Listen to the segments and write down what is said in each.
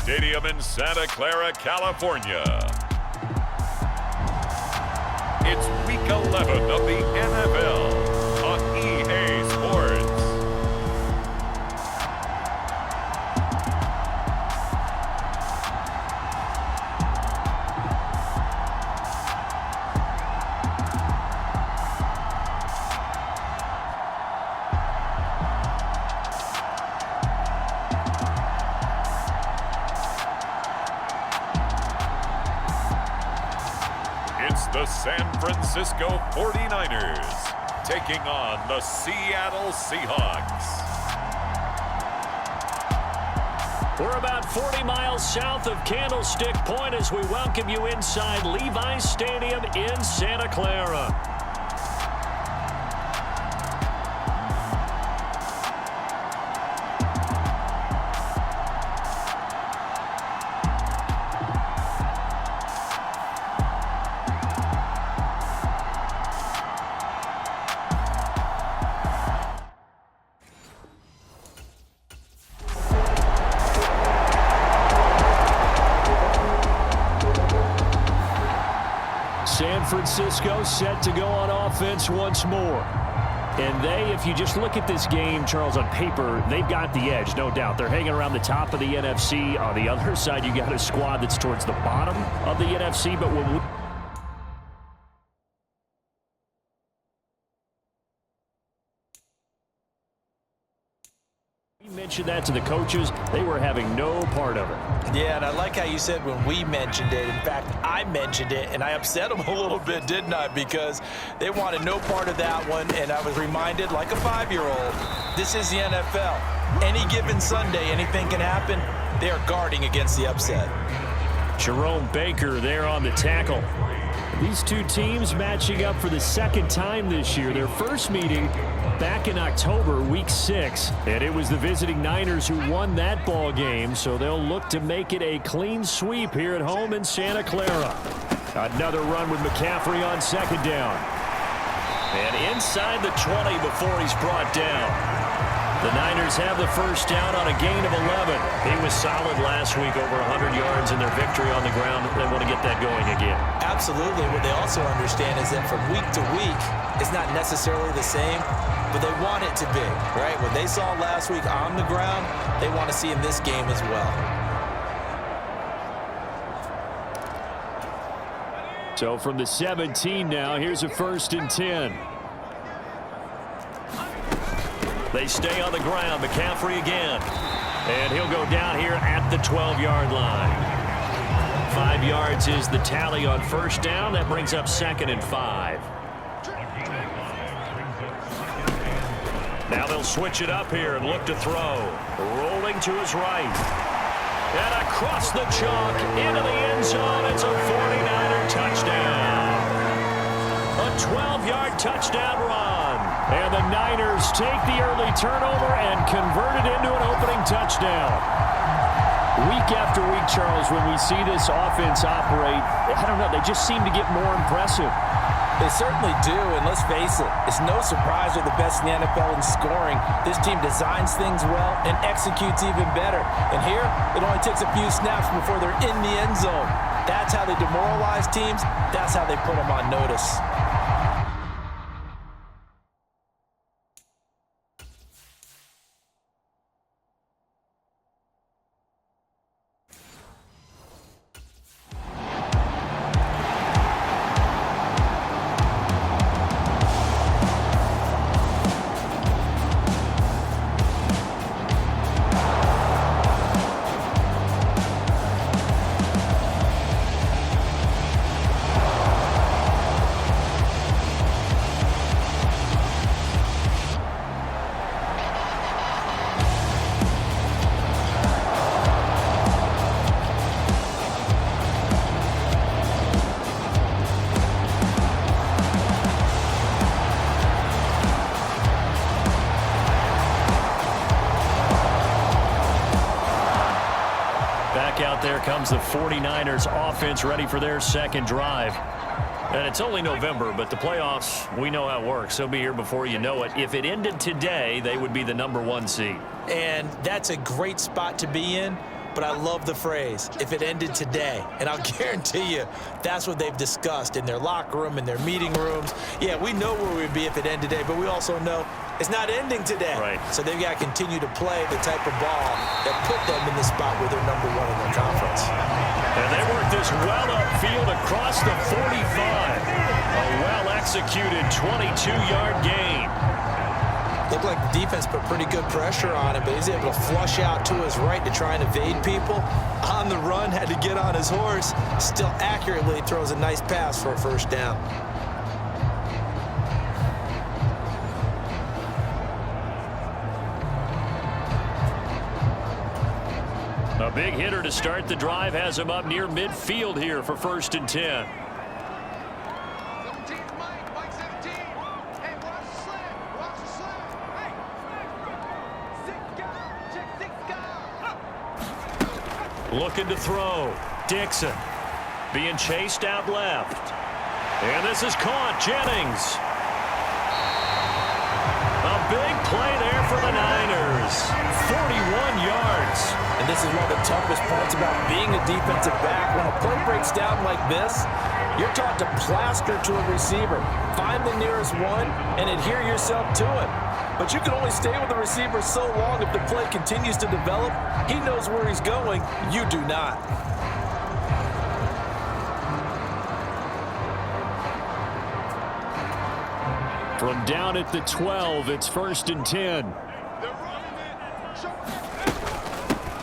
Stadium in Santa Clara, California. It's Week 11 of the NFL on EA Sports. It's the San Francisco 49ers taking on the Seattle Seahawks. We're about 40 miles south of Candlestick Point as we welcome you inside Levi's Stadium in Santa Clara. San Francisco set to go on offense once more. And they, if you just look at this game, Charles, on paper, they've got the edge, no doubt. They're hanging around the top of the NFC. On the other side, you got a squad that's towards the bottom of the NFC. But when we mentioned that to the coaches, they were having no part of it. Yeah, and I like how you said when we mentioned it. In fact, I mentioned it, and I upset them a little bit, didn't I? Because they wanted no part of that one, and I was reminded, like a 5-year-old, this is the NFL. Any given Sunday, anything can happen. They are guarding against the upset. Jerome Baker there on the tackle. These two teams matching up for the second time this year. Their first meeting back in October, Week 6. And it was the visiting Niners who won that ball game, so they'll look to make it a clean sweep here at home in Santa Clara. Another run with McCaffrey on second down. And inside the 20 before he's brought down. The Niners have the first down on a gain of 11. He was solid last week, over 100 yards in their victory on the ground. They want to get that going again. Absolutely. What they also understand is that from week to week, it's not necessarily the same, but they want it to be, right? What they saw last week on the ground, they want to see in this game as well. So from the 17 now, here's a 1st and 10. They stay on the ground. McCaffrey again. And he'll go down here at the 12-yard line. 5 yards is the tally on first down. That brings up 2nd and 5. Now they'll switch it up here and look to throw. Rolling to his right. And across the chalk into the end zone. It's a 49er touchdown. A 12-yard touchdown run. And the Niners take the early turnover and convert it into an opening touchdown. Week after week, Charles, when we see this offense operate, I don't know, they just seem to get more impressive. They certainly do, and let's face it, it's no surprise they're the best in the NFL in scoring. This team designs things well and executes even better. And here, it only takes a few snaps before they're in the end zone. That's how they demoralize teams. That's how they put them on notice. Out there comes the 49ers offense ready for their second drive. And it's only November, but the playoffs, we know how it works. They'll be here before you know it. If it ended today, they would be the #1 seed. And that's a great spot to be in. but I love the phrase, if it ended today. And I'll guarantee you that's what they've discussed in their locker room, in their meeting rooms. Yeah, we know where we'd be if it ended today, but we also know it's not ending today. Right. So they've got to continue to play the type of ball that put them in the spot where they're #1 in their conference. And they work this well upfield across the 45. A well-executed 22-yard gain. Looked like the defense put pretty good pressure on him, but he's able to flush out to his right to try and evade people. On the run, had to get on his horse. Still accurately throws a nice pass for a first down. A big hitter to start the drive has him up near midfield here for 1st and 10. Looking to throw. Dixon being chased out left. And this is caught. Jennings. A big play there for the Niners. 41 yards. And this is one of the toughest parts about being a defensive back. When a play breaks down like this, you're taught to plaster to a receiver. Find the nearest one and adhere yourself to it. But you can only stay with the receiver so long if the play continues to develop. He knows where he's going. You do not. From down at the 12, it's 1st and 10.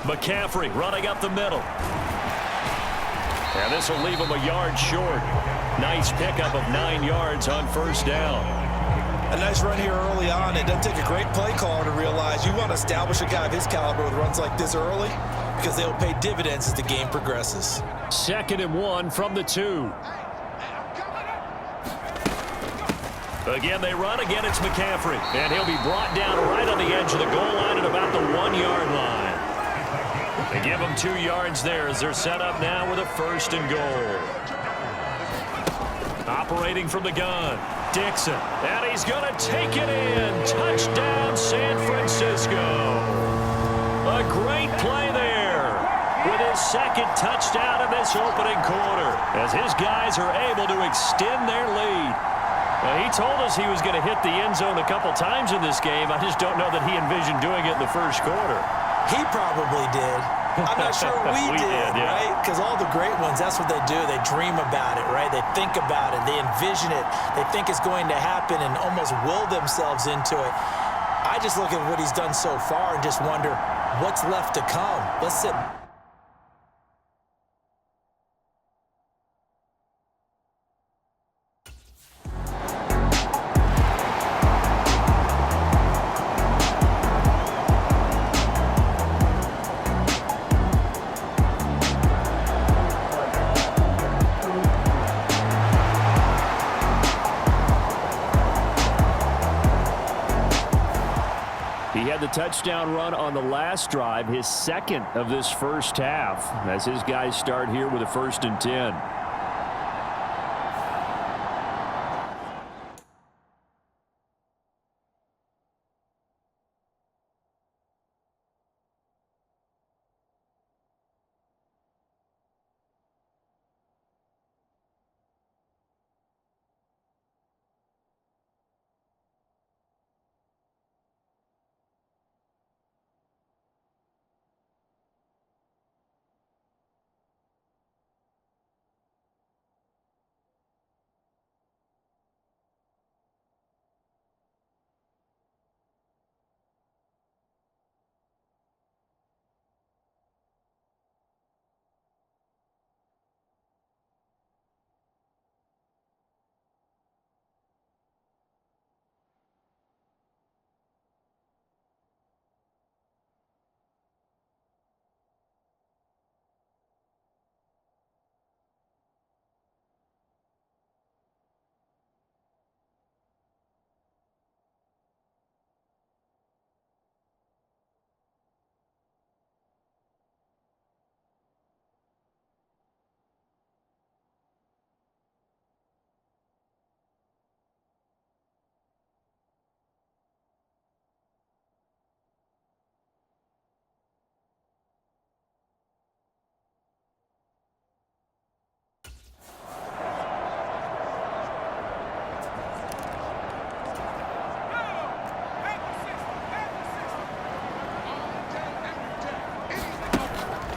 McCaffrey running up the middle. And this will leave him a yard short. Nice pickup of 9 yards on 1st down. A nice run here early on. It doesn't take a great play caller to realize you want to establish a guy of his caliber with runs like this early because they'll pay dividends as the game progresses. 2nd and 1 from the 2. Again, they run. Again, it's McCaffrey. And he'll be brought down right on the edge of the goal line at about the 1-yard line. They give him 2 yards there as they're set up now with a 1st and goal. Operating from the gun, Dixon. And he's going to take it in. Touchdown, San Francisco. A great play there with his 2nd touchdown of this opening quarter as his guys are able to extend their lead. He told us he was going to hit the end zone a couple times in this game. I just don't know that he envisioned doing it in the 1st quarter. He probably did. I'm not sure we did, yeah. right? Because all the great ones, that's what they do. They dream about it, right? They think about it. They envision it. They think it's going to happen and almost will themselves into it. I just look at what he's done so far and just wonder what's left to come. Let's sit. He had the touchdown run on the last drive, his 2nd of this 1st half, as his guys start here with a 1st and 10.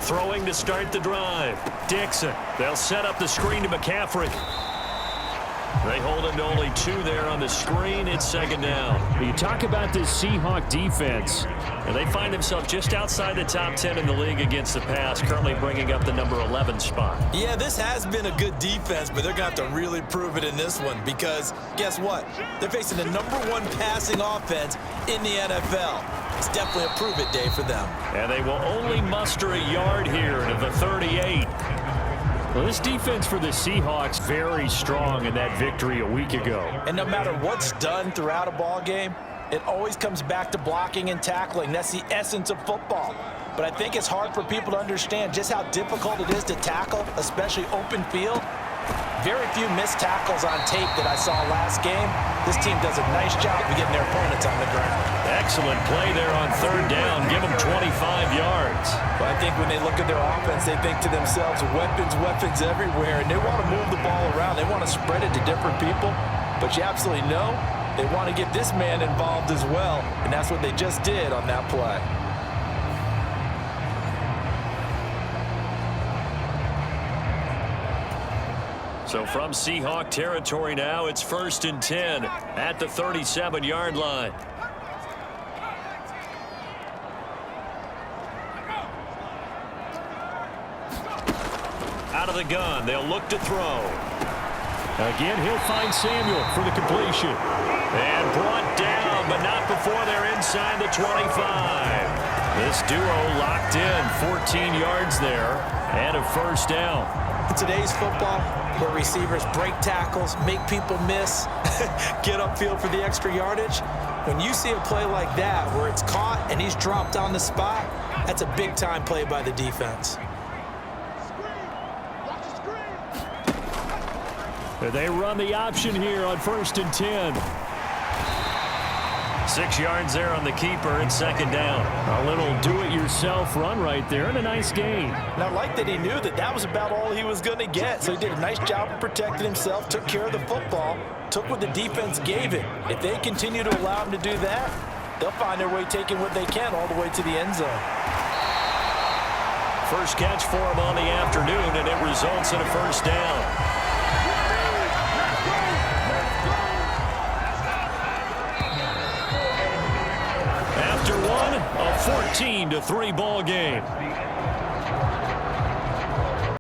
Throwing to start the drive. Dixon. They'll set up the screen to McCaffrey. They hold him to only 2 there on the screen. It's second down. You talk about this Seahawk defense, and they find themselves just outside the top 10 in the league against the pass, currently bringing up the number 11 spot. Yeah, this has been a good defense, but they're going to have to really prove it in this one because guess what? They're facing the number 1 passing offense in the NFL. It's definitely a prove-it day for them. And they will only muster a yard here to the 38. Well, this defense for the Seahawks very strong in that victory a week ago. And no matter what's done throughout a ball game, it always comes back to blocking and tackling. That's the essence of football. But I think it's hard for people to understand just how difficult it is to tackle, especially open field. Very few missed tackles on tape that I saw last game. This team does a nice job of getting their opponents on the ground. Excellent play there on third down. Give them 25 yards. But I think when they look at their offense, they think to themselves, weapons, weapons everywhere. And they want to move the ball around. They want to spread it to different people. But you absolutely know they want to get this man involved as well. And that's what they just did on that play. So from Seahawk territory now, it's 1st and 10 at the 37-yard line. Out of the gun, they'll look to throw. Again, he'll find Samuel for the completion. And brought down, but not before they're inside the 25. This duo locked in, 14 yards there, and a first down. In today's football, where receivers break tackles, make people miss, get upfield for the extra yardage, when you see a play like that where it's caught and he's dropped on the spot, that's a big-time play by the defense. They run the option here on 1st and 10. 6 yards there on the keeper. It's second down. A little do-it-yourself run right there and a nice gain. And I like that he knew that that was about all he was going to get. So he did a nice job of protecting himself, took care of the football, took what the defense gave him. If they continue to allow him to do that, they'll find their way taking what they can all the way to the end zone. First catch for him on the afternoon, and it results in a first down. After one, a 14-3 ball game.